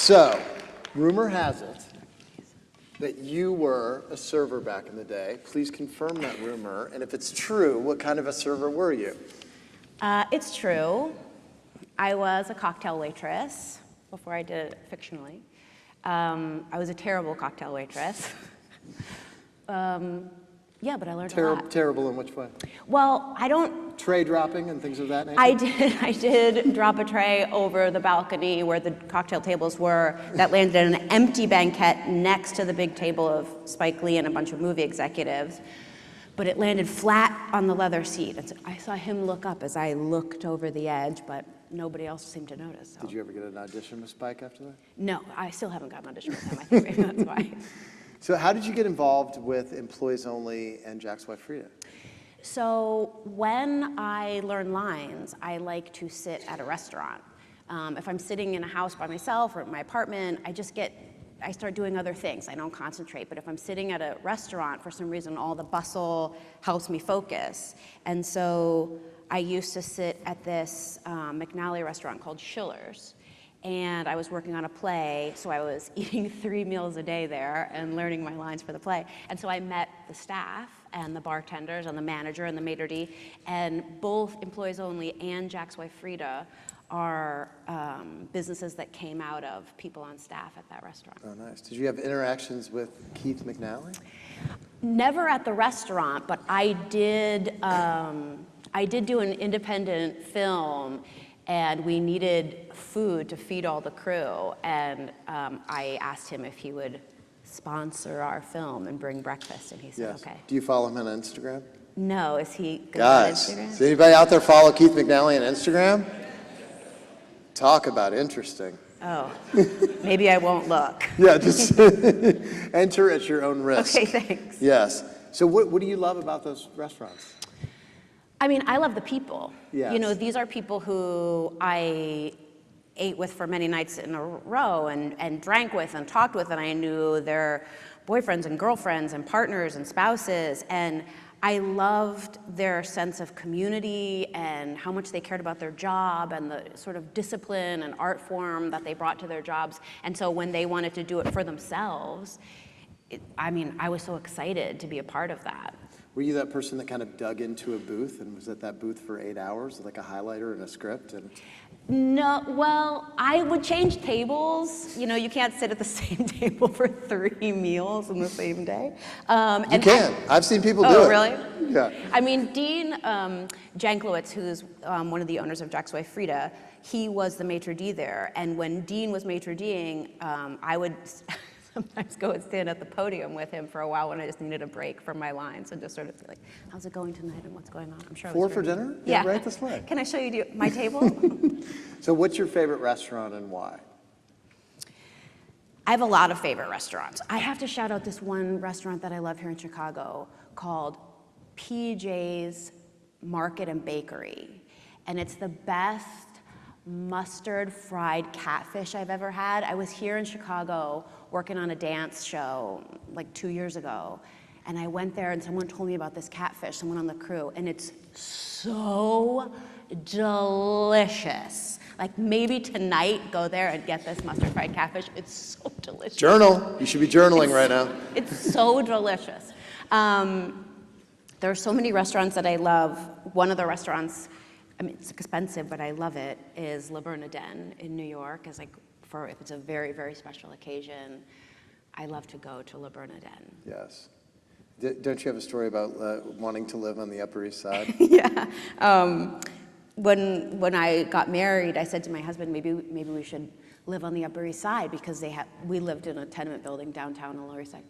So, rumor has it that you were a server back in the day. Please confirm that rumor. And if it's true, what kind of a server were you? It's true. I was a cocktail waitress before I did it fictionally. I was a terrible cocktail waitress. Yeah, but I learned a lot. Terrible in which way? Well, I don't... Tray dropping and things of that nature? I did drop a tray over the balcony where the cocktail tables were that landed in an empty banquette next to the big table of Spike Lee and a bunch of movie executives. But it landed flat on the leather seat. And so I saw him look up as I looked over the edge, but nobody else seemed to notice. So. Did you ever get an audition with Spike after that? No, I still haven't gotten an audition with him. I think maybe that's why. So how did you get involved with Employees Only and Jack's Wife Frida? So when I learn lines, I like to sit at a restaurant. If I'm sitting in a house by myself or at my apartment, I start doing other things. I don't concentrate. But if I'm sitting at a restaurant, for some reason, all the bustle helps me focus. And so I used to sit at this McNally restaurant called Schiller's. And I was working on a play, so I was eating 3 meals a day there and learning my lines for the play. And so I met the staff and the bartenders and the manager and the maitre d', and both Employees Only and Jack's Wife Frida are businesses that came out of people on staff at that restaurant. Oh, nice. Did you have interactions with Keith McNally? Never at the restaurant, but I did do an independent film, and we needed food to feed all the crew, and I asked him if he would sponsor our film and bring breakfast, and he said, yes. Okay. Do you follow him on Instagram? No, is he good Guys, on Instagram? does anybody out there follow Keith McNally on Instagram? Talk about interesting. Oh, maybe I won't look. Yeah, just enter at your own risk. Okay, thanks. Yes. So what do you love about those restaurants? I mean, I love the people. Yes. You know, these are people who I ate with for many nights in a row and drank with and talked with, and I knew their boyfriends and girlfriends and partners and spouses, and I loved their sense of community and how much they cared about their job and the sort of discipline and art form that they brought to their jobs. And so when they wanted to do it for themselves, I was so excited to be a part of that. Were you that person that kind of dug into a booth and was at that booth for 8 hours, like a highlighter and a script? And No, well, I would change tables. You know, you can't sit at the same table for 3 meals in the same day. You can. I've seen people do it. Oh, really? Yeah. I mean, Dean Janklowitz, who's one of the owners of Jack's Wife Frida, he was the maitre d' there. And when Dean was maitre d'-ing, I would sometimes go and stand at the podium with him for a while when I just needed a break from my lines and just sort of be like, how's it going tonight and what's going on? I'm sure it was 4 great. for dinner? Yeah. Right this way. Can I show you my table? So what's your favorite restaurant and why? I have a lot of favorite restaurants. I have to shout out this one restaurant that I love here in Chicago called PJ's Market and Bakery. And it's the best mustard fried catfish I've ever had. I was here in Chicago working on a dance show like 2 years ago, and I went there and someone told me about this catfish, someone on the crew, and it's so delicious. Like maybe tonight, go there and get this mustard fried catfish. It's so delicious. Journal. You should be journaling right now. It's so delicious. There are so many restaurants that I love. One of the restaurants, I mean, it's expensive, but I love it, is Le Bernardin in New York. It's like, if it's a very, very special occasion, I love to go to Le Bernardin. Yes. Don't you have a story about wanting to live on the Upper East Side? Yeah. When I got married, I said to my husband, maybe we should live on the Upper East Side because we lived in a tenement building downtown on the Lower East Side.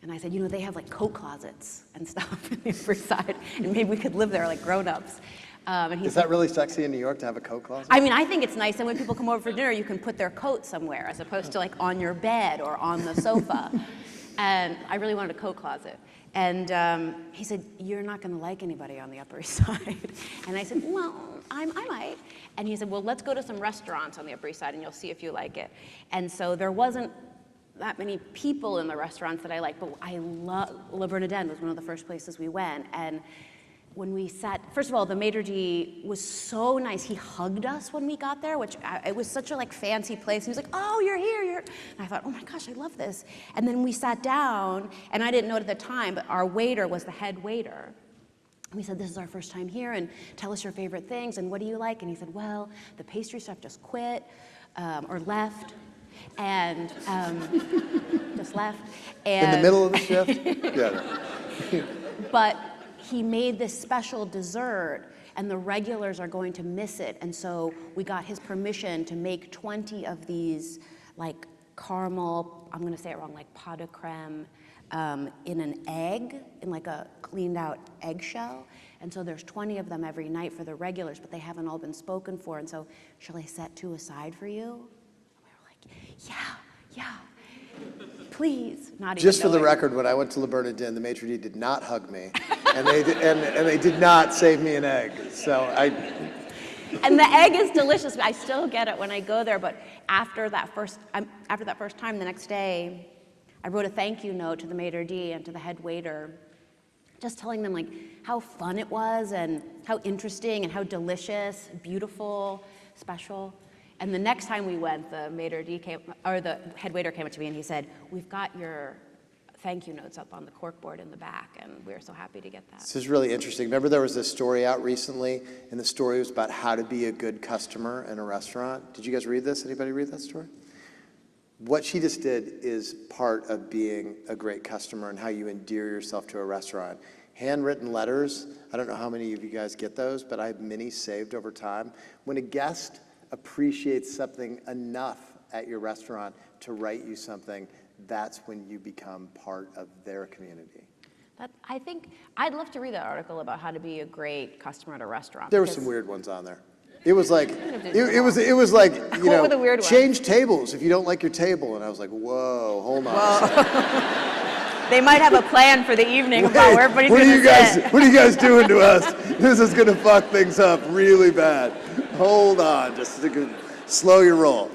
And I said, you know, they have like coat closets and stuff in the Upper East Side, and maybe we could live there like grown-ups. Is that really sexy in New York to have a coat closet? I mean, I think it's nice, and when people come over for dinner, you can put their coat somewhere as opposed to like on your bed or on the sofa. And I really wanted a coat closet. And he said, you're not going to like anybody on the Upper East Side. And I said, well, I might. And he said, well, let's go to some restaurants on the Upper East Side, and you'll see if you like it. And so there wasn't that many people in the restaurants that I liked, but I love Le Bernardin was one of the first places we went. And when we sat, first of all, the maitre d' was so nice. He hugged us when we got there, it was such a like fancy place. He was like, "Oh, you're here." And I thought, "Oh my gosh, I love this." And then we sat down, and I didn't know it at the time, but our waiter was the head waiter. We said, "This is our first time here, and tell us your favorite things, and what do you like?" And he said, "Well, the pastry chef just quit, or left, and just left." And In the middle of the shift? Yeah. but he made this special dessert, and the regulars are going to miss it. And so we got his permission to make 20 of these, like caramel, I'm going to say it wrong, like pot de creme, in an egg, in like a cleaned out eggshell. And so there's 20 of them every night for the regulars, but they haven't all been spoken for. And so, shall I set 2 aside for you? And we were like, yeah. Please, not even Just for the knowing. record, when I went to Le Bernardin, the maitre d' did not hug me, and they did not save me an egg. So And the egg is delicious. I still get it when I go there. But after that first time, the next day, I wrote a thank you note to the maitre d' and to the head waiter, just telling them like how fun it was and how interesting and how delicious, beautiful, special. And the next time we went, the maitre d' the head waiter came up to me and he said, "We've got your thank you notes up on the corkboard in the back, and we're so happy to get that." This is really interesting. Remember there was this story out recently, and the story was about how to be a good customer in a restaurant. Did you guys read this? Anybody read that story? What she just did is part of being a great customer and how you endear yourself to a restaurant. Handwritten letters, I don't know how many of you guys get those, but I have many saved over time. When a guest appreciates something enough at your restaurant to write you something, that's when you become part of their community. I think I'd love to read that article about how to be a great customer at a restaurant. There were some weird ones on there. It was like, it was like, you What were the weird know, ones? change tables if you don't like your table. And I was like, whoa, hold on a second. They might have a plan for the evening about where everybody's What are going you to guys? sit. What are you guys doing to us? This is gonna fuck things up really bad. Hold on, just slow your roll.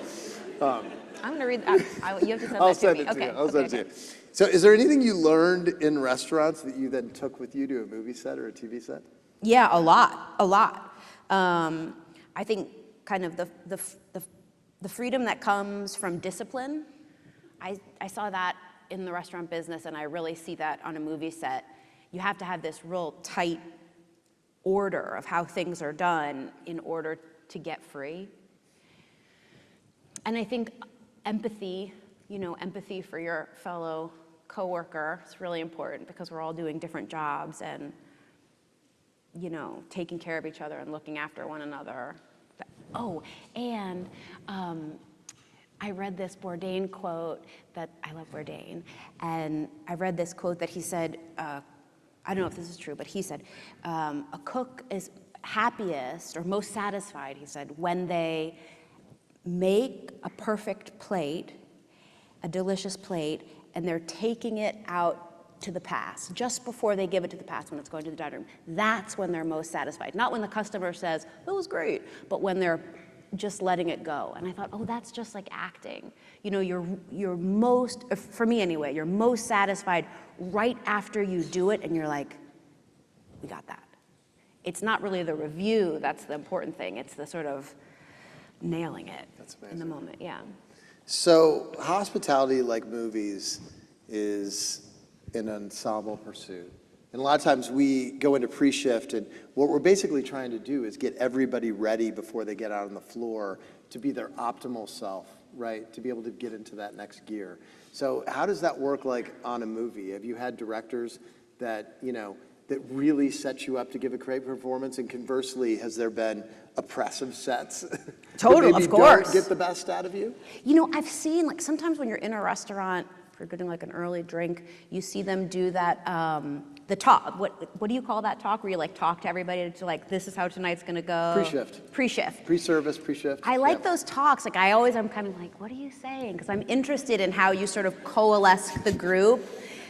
I'm going to read that. You have to send I'll that to send me. it to Okay. you. I'll send it to you. So, is there anything you learned in restaurants that you then took with you to a movie set or a TV set? Yeah, a lot. I think kind of the freedom that comes from discipline. I saw that in the restaurant business, and I really see that on a movie set. You have to have this real tight order of how things are done in order to get free. And I think empathy for your fellow coworker is really important because we're all doing different jobs and, taking care of each other and looking after one another. Oh, and I read this Bourdain quote that, I love Bourdain, and I read this quote that he said, I don't know if this is true, but he said, a cook is happiest or most satisfied, he said, when they make a perfect plate, a delicious plate, and they're taking it out to the pass, just before they give it to the pass when it's going to the dining room. That's when they're most satisfied. Not when the customer says, "That was great," but when they're just letting it go. And I thought, oh, that's just like acting. You're most, for me anyway, you're most satisfied right after you do it and you're like, we got that. It's not really the review that's the important thing. It's the sort of nailing it in the moment, yeah. So, hospitality, like movies, is an ensemble pursuit. And a lot of times we go into pre-shift, and what we're basically trying to do is get everybody ready before they get out on the floor to be their optimal self, right? To be able to get into that next gear. So how does that work like on a movie? Have you had directors that, that really set you up to give a great performance? And conversely, has there been oppressive sets Total, that maybe of course. don't get the best out of you? I've seen, like, sometimes when you're in a restaurant, if you're getting like an early drink, you see them do that, the talk. What do you call that talk? Where you like talk to everybody to like, this is how tonight's gonna go. Pre-shift. Pre-shift. Pre-service, pre-shift. I like Yeah. those talks. Like I'm kind of like, what are you saying? Because I'm interested in how you sort of coalesce the group.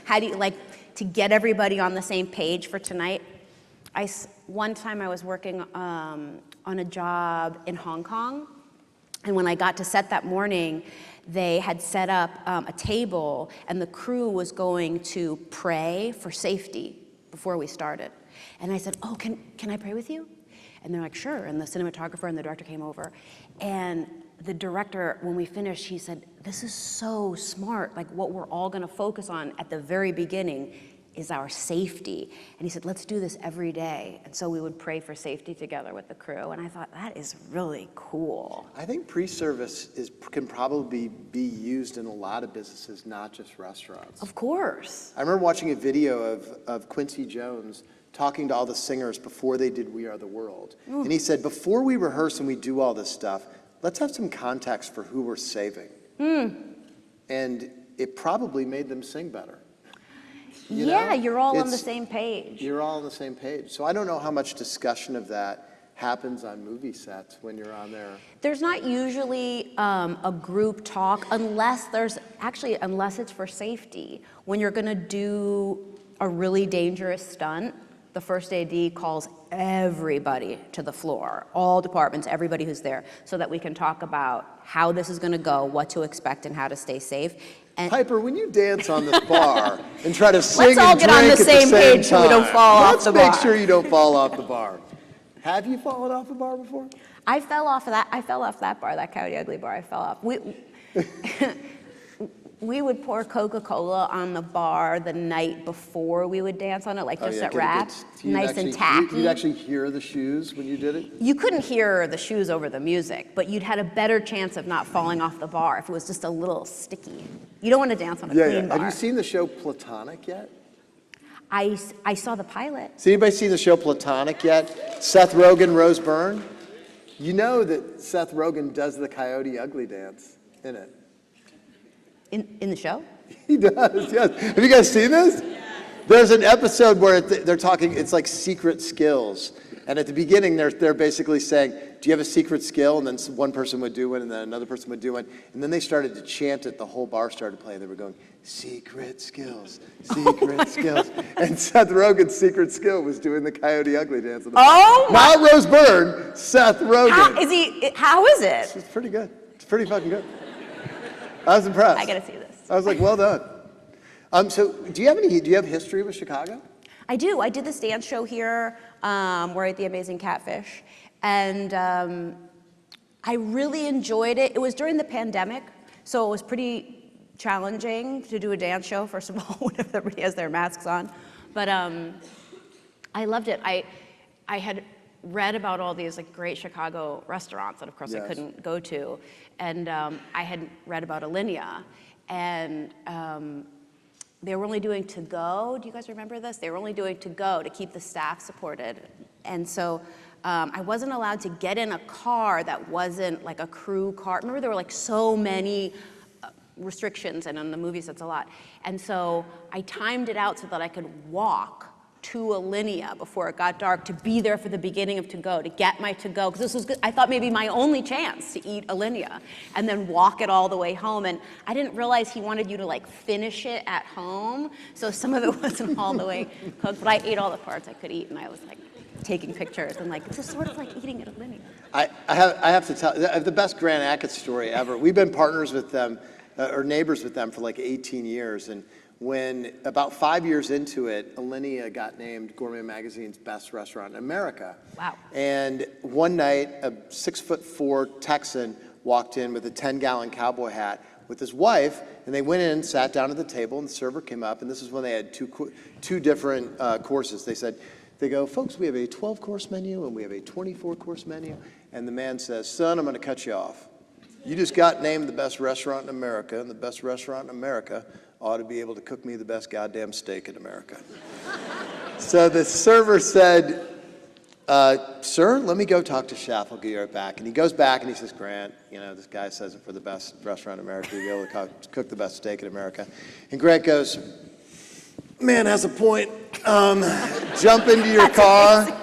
How do you like to get everybody on the same page for tonight? One time I was working on a job in Hong Kong, and when I got to set that morning, they had set up a table, and the crew was going to pray for safety before we started. And I said, oh, can I pray with you? And they're like, sure. And the cinematographer and the director came over. And the director, when we finished, he said, this is so smart. Like, what we're all gonna focus on at the very beginning is our safety. And he said, let's do this every day. And so we would pray for safety together with the crew. And I thought, that is really cool. I think pre-service can probably be used in a lot of businesses, not just restaurants. Of course. I remember watching a video of Quincy Jones talking to all the singers before they did We Are the World. And he said, before we rehearse and we do all this stuff, let's have some context for who we're saving. And it probably made them sing better. Yeah, you're all on the same page. You're all on the same page. So I don't know how much discussion of that happens on movie sets when you're on there. There's not usually a group talk unless it's for safety. When you're gonna do a really dangerous stunt, the first AD calls everybody to the floor, all departments, everybody who's there, so that we can talk about how this is gonna go, what to expect, and how to stay safe. And Piper, when you dance on this bar and try to sing let's all and get drink on the at same page so we don't time, fall off the bar. Let's make sure you don't fall off the bar. Have you fallen off the bar before? I fell off that bar, that Coyote Ugly bar. I fell off. We would pour Coca-Cola on the bar the night before we would dance on it, like just at Rap, nice and tacky. You'd actually hear the shoes when you did it? You couldn't hear the shoes over the music, but you'd had a better chance of not falling off the bar if it was just a little sticky. You don't want to dance on a clean bar. Have you seen the show Platonic yet? I saw the pilot. Has anybody seen the show Platonic yet? Seth Rogen, Rose Byrne? You know that Seth Rogen does the Coyote Ugly dance in it. In the show? He does, yes. Have you guys seen this? There's an episode where they're talking, it's like secret skills. And at the beginning, they're basically saying, do you have a secret skill? And then one person would do one, and then another person would do one. And then they started to chant it. The whole bar started playing. They were going, secret skills, secret skills. And Seth Rogen's secret skill was doing the Coyote Ugly dance. Oh, not Rose Byrne, Seth Rogen. How is it? It's pretty good. It's pretty fucking good. I was impressed. I gotta see this. I was like, well done. So do you have history with Chicago? I do. I did this dance show here. We're at the Amazing Catfish. And I really enjoyed it. It was during the pandemic, so it was pretty challenging to do a dance show, first of all, when everybody has their masks on. But I loved it. I had read about all these like great Chicago restaurants that of course I couldn't go to. And I had read about Alinea, and they were only doing to-go. Do you guys remember this? They were only doing to-go to keep the staff supported. And so I wasn't allowed to get in a car that wasn't like a crew car. Remember, there were like so many restrictions, and on the movies it's a lot. And so I timed it out so that I could walk to Alinea before it got dark to be there for the beginning of to-go, to get my to-go, because this was good. I thought maybe my only chance to eat Alinea, and then walk it all the way home. And I didn't realize he wanted you to like finish it at home, so some of it wasn't all the way cooked, but I ate all the parts I could eat, and I was like taking pictures, and like, it's just sort of like eating at Alinea. I have to tell, I have the best Grand Ackett story ever. We've been partners with them, or neighbors with them for like 18 years, and when about 5 years into it, Alinea got named Gourmet Magazine's best restaurant in America. Wow. And one night, a 6'4" Texan walked in with a 10-gallon cowboy hat with his wife, and they went in, sat down at the table, and the server came up, and this is when they had two different courses. They go, folks, we have a 12-course menu, and we have a 24-course menu. And the man says, son, I'm gonna cut you off. You just got named the best restaurant in America, and the best restaurant in America ought to be able to cook me the best goddamn steak in America. So the server said, sir, let me go talk to chef. I'll be right back. And he goes back and he says, Grant, you know, this guy says it for the best restaurant in America. You'll be able to cook the best steak in America. And Grant goes, man has a point. Jump into your car,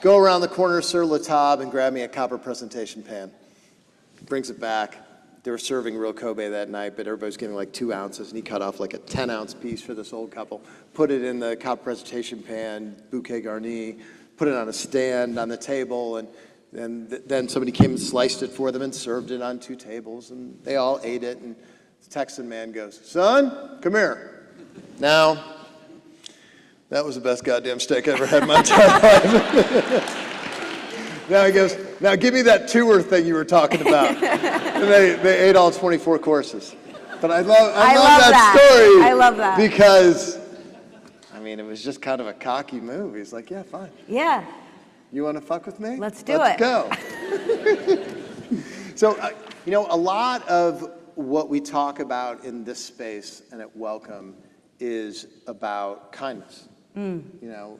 go around the corner of Sur La Table and grab me a copper presentation pan. Brings it back. They were serving real Kobe that night, but everybody was getting like 2 ounces, and he cut off like a 10-ounce piece for this old couple, put it in the copper presentation pan, bouquet garni, put it on a stand on the table, and then somebody came and sliced it for them and served it on 2 tables, and they all ate it, and the Texan man goes, son, come here. Now, That was the best goddamn steak I ever had in my entire life. Now he goes, now give me that tour thing you were talking about. And they ate all 24 courses. But I love that story. I love that. Because, I mean, it was just kind of a cocky move. He's like, yeah, fine. Yeah. You want to fuck with me? Let's do it. Let's go. So, you know, a lot of what we talk about in this space and at Welcome is about kindness. You know,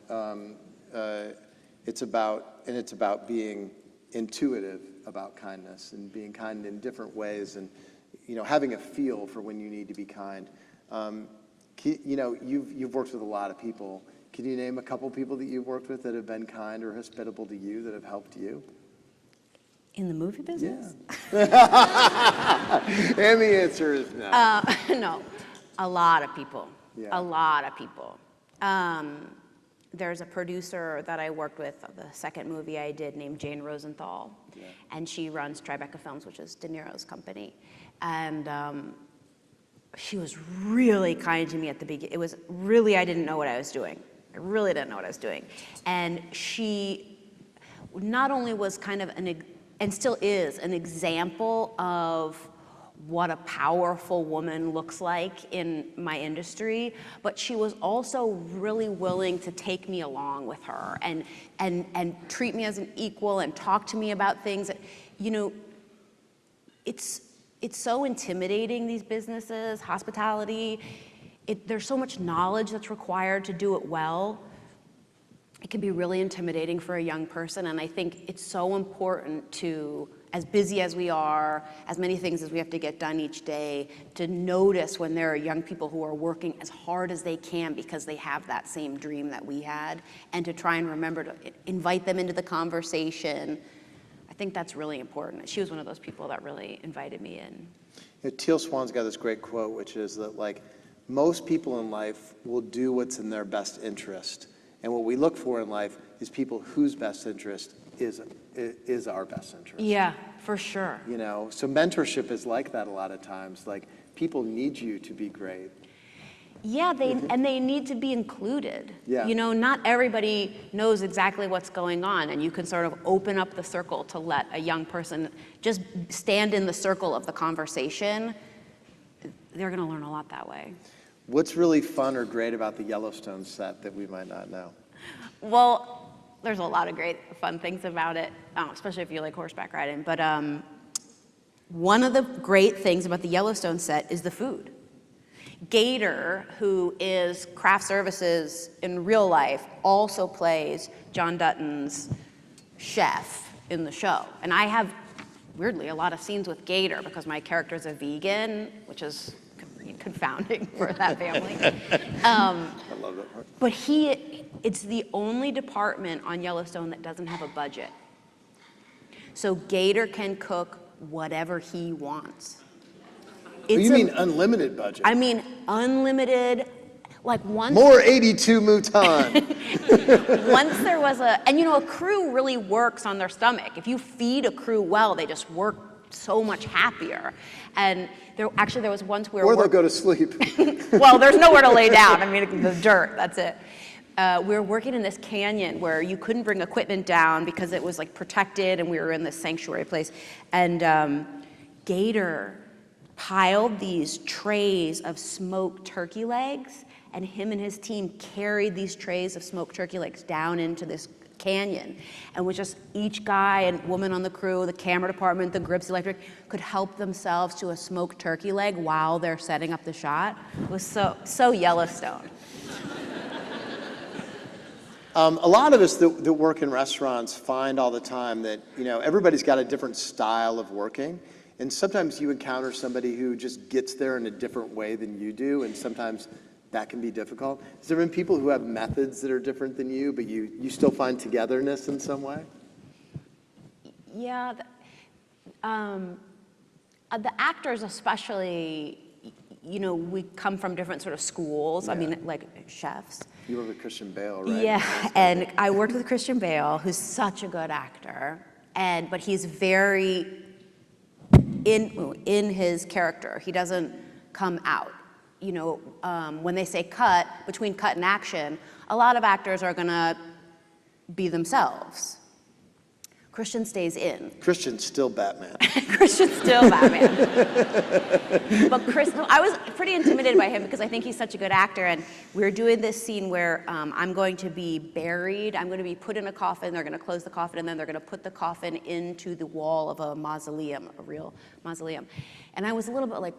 it's about being intuitive about kindness and being kind in different ways, and you know, having a feel for when you need to be kind. You know, you've worked with a lot of people. Can you name a couple people that you've worked with that have been kind or hospitable to you, that have helped you? In the movie business? Yeah. And the answer is no. No, a lot of people. Yeah. A lot of people. There's a producer that I worked with, the second movie I did, named Jane Rosenthal, and she runs Tribeca Films, which is De Niro's company. And she was really kind to me at the beginning. It was really, I didn't know what I was doing. I really didn't know what I was doing. And she not only was kind of and still is an example of what a powerful woman looks like in my industry, but she was also really willing to take me along with her and treat me as an equal and talk to me about things that, you know, it's so intimidating, these businesses, hospitality. There's so much knowledge that's required to do it well. It can be really intimidating for a young person, and I think it's so important to, as busy as we are, as many things as we have to get done each day, to notice when there are young people who are working as hard as they can because they have that same dream that we had, and to try and remember to invite them into the conversation. I think that's really important. She was one of those people that really invited me in. You know, Teal Swan's got this great quote, which is that, like, most people in life will do what's in their best interest. And what we look for in life is people whose best interest is our best interest. Yeah, for sure. You know, so mentorship is like that a lot of times. Like, people need you to be great. Yeah, and they need to be included. Yeah. You know, not everybody knows exactly what's going on, and you can sort of open up the circle to let a young person just stand in the circle of the conversation. They're going to learn a lot that way. What's really fun or great about the Yellowstone set that we might not know? Well, there's a lot of great fun things about it, especially if you like horseback riding. But one of the great things about the Yellowstone set is the food. Gator, who is craft services in real life, also plays John Dutton's chef in the show. And I have, weirdly, a lot of scenes with Gator because my character is a vegan, which is confounding for that family. I love that part. But it's the only department on Yellowstone that doesn't have a budget. So Gator can cook whatever he wants. You mean unlimited budget? I mean unlimited, like once. More 82 mouton. Once there was and you know, a crew really works on their stomach. If you feed a crew well, they just work so much happier. And there was once we were. Or they'll go to sleep. Well, there's nowhere to lay down. I mean, the dirt, that's it. We were working in this canyon where you couldn't bring equipment down because it was like protected, and we were in this sanctuary place. And Gator piled these trays of smoked turkey legs, and him and his team carried these trays of smoked turkey legs down into this canyon, and was just each guy and woman on the crew, the camera department, the grips, electric, could help themselves to a smoked turkey leg while they're setting up the shot. It was so Yellowstone. A lot of us that work in restaurants find all the time that, you know, everybody's got a different style of working. And sometimes you encounter somebody who just gets there in a different way than you do, and sometimes that can be difficult. Has there been people who have methods that are different than you, but you still find togetherness in some way? Yeah, the actors especially, you know, we come from different sort of schools. Yeah. I mean, like chefs. You work with Christian Bale, right? Yeah, and I worked with Christian Bale, who's such a good actor, but he's very in his character. He doesn't come out. when they say cut, between cut and action, a lot of actors are gonna be themselves. Christian stays in. Christian's still Batman. Christian's still Batman. But I was pretty intimidated by him because I think he's such a good actor, and we were doing this scene where I'm going to be buried, I'm going to be put in a coffin, they're going to close the coffin, and then they're going to put the coffin into the wall of a mausoleum, a real mausoleum. And I was a little bit like,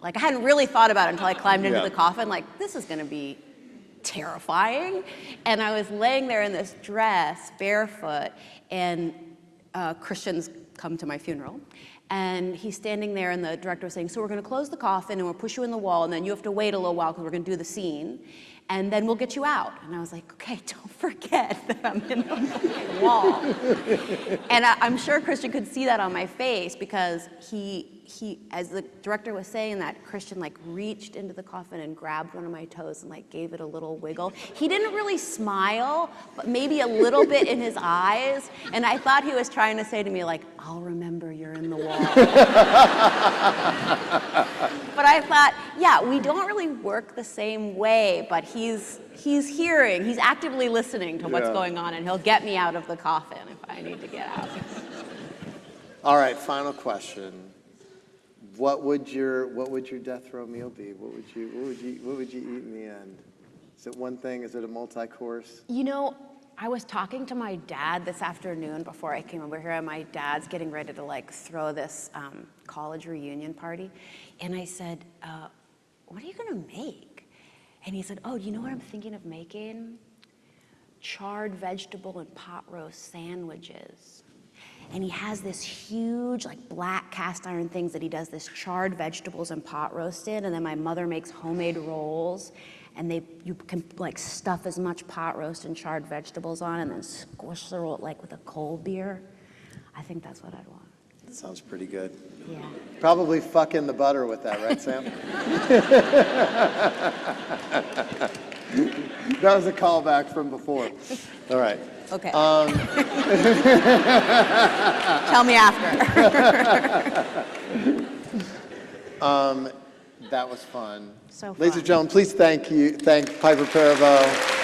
Like, I hadn't really thought about it until I climbed into the coffin, like, this is going to be terrifying. And I was laying there in this dress, barefoot, and Christian's come to my funeral. And he's standing there, and the director was saying, so we're going to close the coffin, and we'll push you in the wall, and then you have to wait a little while because we're going to do the scene, and then we'll get you out. And I was like, okay, don't forget that I'm in the wall. And I'm sure Christian could see that on my face because he, as the director was saying that, Christian like reached into the coffin and grabbed one of my toes and like gave it a little wiggle. He didn't really smile, but maybe a little bit in his eyes. And I thought he was trying to say to me like, I'll remember you're in the wall. But I thought, yeah, we don't really work the same way, but he's hearing, he's actively listening to what's going on, and he'll get me out of the coffin if I need to get out. All right, final question. What would your death row meal be? What would you eat in the end? Is it one thing? Is it a multi-course? You know, I was talking to my dad this afternoon before I came over here, and my dad's getting ready to like throw this college reunion party. And I said, what are you gonna make? And he said, oh, you know what I'm thinking of making? Charred vegetable and pot roast sandwiches. And he has this huge like black cast iron things that he does this charred vegetables and pot roast in, and then my mother makes homemade rolls, and you can like stuff as much pot roast and charred vegetables on, and then squish the roll like with a cold beer. I think that's what I'd want. That sounds pretty good. Yeah. Probably fuck in the butter with that, right, Sam? That was a callback from before. All right. Okay. Tell me after. That was fun. So fun. Ladies and gentlemen, please thank Piper Perabo.